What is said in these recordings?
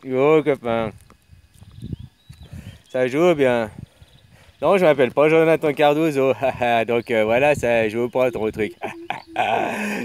Yo, copain, ça joue bien. Non, je m'appelle pas Jonathan Cardozo. Donc voilà, ça joue pas trop truc.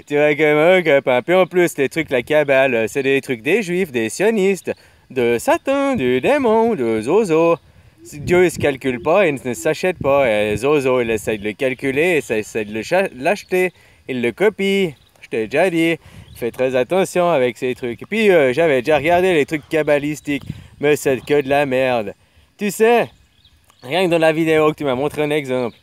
Tu vois que moi, copain. Puis en plus, les trucs, la cabale, c'est des trucs des juifs, des sionistes, de Satan, du démon, de Zozo. Si Dieu il se calcule pas, il ne s'achète pas. Et Zozo, il essaye de le calculer, il essaye de l'acheter, il le copie. Je t'ai déjà dit, fais très attention avec ces trucs. Et puis j'avais déjà regardé les trucs cabalistiques, mais c'est que de la merde. Tu sais, rien que dans la vidéo que tu m'as montré un exemple.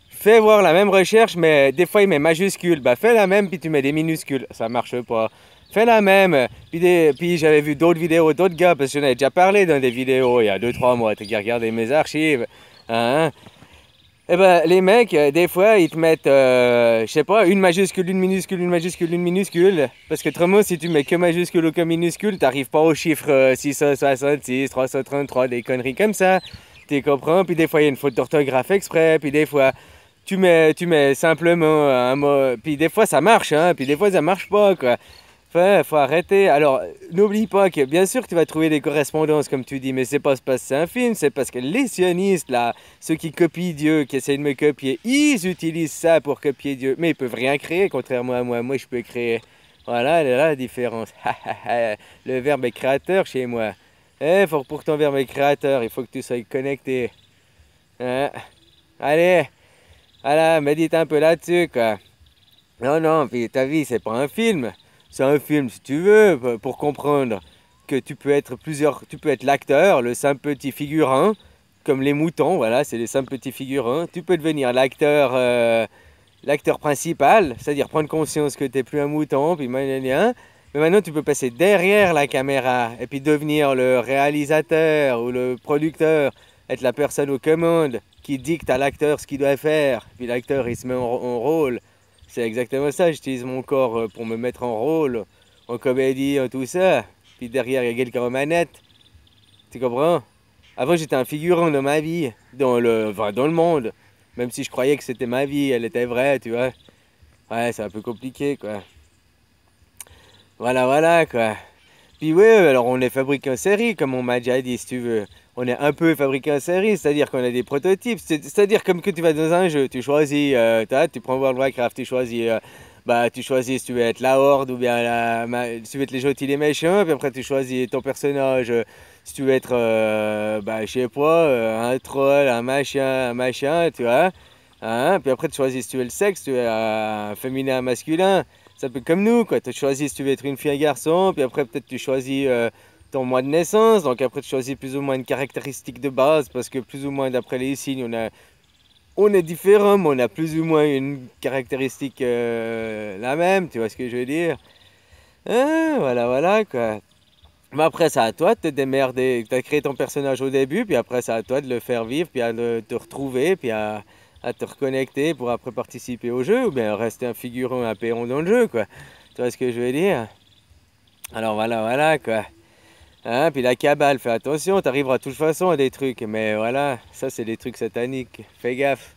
Fais voir la même recherche, mais des fois il met majuscule. Bah fais la même, puis tu mets des minuscules. Ça marche pas. Fais la même. Puis j'avais vu d'autres vidéos, d'autres gars, parce que j'en avais déjà parlé dans des vidéos il y a 2 3 mois. Tu as regardé mes archives. Hein? Eh ben, les mecs, des fois, ils te mettent, je sais pas, une majuscule, une minuscule, une majuscule, une minuscule. Parce que autrement, si tu mets que majuscule ou que minuscule, t'arrives pas au chiffre 666, 333, des conneries comme ça. Tu comprends? Puis des fois, il y a une faute d'orthographe exprès. Puis des fois, tu mets simplement un mot. Puis des fois, ça marche, hein. Puis des fois, ça marche pas, quoi. Faut arrêter. Alors, n'oublie pas que bien sûr que tu vas trouver des correspondances, comme tu dis, mais c'est pas parce que c'est un film, c'est parce que les sionistes, là, ceux qui copient Dieu, qui essayent de me copier, ils utilisent ça pour copier Dieu. Mais ils peuvent rien créer, contrairement à moi. Moi, je peux créer. Voilà, elle est là la différence. Le verbe est créateur chez moi. Pour que ton verbe est créateur, il faut que tu sois connecté. Hein? Allez, voilà, médite un peu là-dessus, quoi. Non, non, puis ta vie, c'est pas un film. C'est un film, si tu veux, pour comprendre que tu peux être l'acteur, le simple petit figurant, comme les moutons, voilà, c'est les simples petits figurants. Tu peux devenir l'acteur principal, c'est-à-dire prendre conscience que tu n'es plus un mouton, puis mais maintenant tu peux passer derrière la caméra et puis devenir le réalisateur ou le producteur, être la personne aux commandes qui dicte à l'acteur ce qu'il doit faire, puis l'acteur il se met en rôle. C'est exactement ça, j'utilise mon corps pour me mettre en rôle, en comédie, en tout ça. Puis derrière il y a quelqu'un en manette, tu comprends? Avant j'étais un figurant dans ma vie, enfin, dans le monde. Même si je croyais que c'était ma vie, elle était vraie, tu vois. Ouais, c'est un peu compliqué, quoi. Voilà, voilà, quoi. Puis ouais, alors on est fabriqué en série, comme on m'a déjà dit, si tu veux. On est un peu fabriqué en série, c'est-à-dire qu'on a des prototypes. C'est-à-dire comme que tu vas dans un jeu, tu choisis, tu prends World of Warcraft, tu choisis si tu veux être la Horde ou bien si tu veux être les gentils, les méchants, puis après tu choisis ton personnage, si tu veux être, je sais pas, un troll, un machin, tu vois. Hein? Puis après tu choisis si tu veux le sexe, tu veux un féminin, un masculin. C'est un peu comme nous, quoi. Tu choisis si tu veux être une fille, un garçon, puis après peut-être tu choisis ton mois de naissance, donc après tu choisis plus ou moins une caractéristique de base, parce que plus ou moins d'après les signes, on est différent, mais on a plus ou moins une caractéristique la même, tu vois ce que je veux dire? Hein, voilà, voilà, quoi. Mais après, c'est à toi de te démerder. Tu as créé ton personnage au début, puis après, c'est à toi de le faire vivre, puis te retrouver, puis à te reconnecter pour après participer au jeu, ou bien rester un figurant, un péon dans le jeu, quoi. Tu vois ce que je veux dire? Alors voilà, voilà, quoi. Hein, puis la cabale, fais attention, t'arriveras de toute façon à des trucs, mais voilà, ça c'est des trucs sataniques. Fais gaffe.